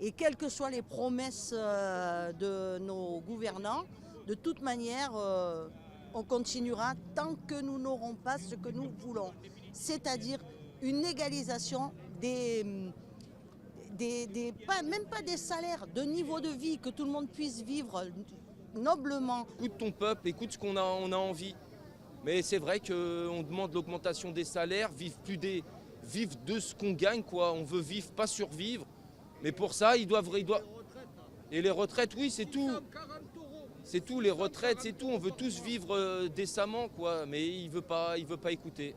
Et quelles que soient les promesses de nos gouvernants, de toute manière, on continuera tant que nous n'aurons pas ce que nous voulons. C'est-à-dire une égalisation même pas des salaires, de niveau de vie, que tout le monde puisse vivre noblement. Écoute ton peuple, écoute ce on a envie. Mais c'est vrai qu'on demande l'augmentation des salaires, vivre de ce qu'on gagne, quoi. On veut vivre, pas survivre. Mais pour ça, ils doivent. Et les retraites, oui, c'est tout. C'est tout, les retraites, c'est tout. On veut tous vivre décemment, quoi. Mais il veut pas écouter.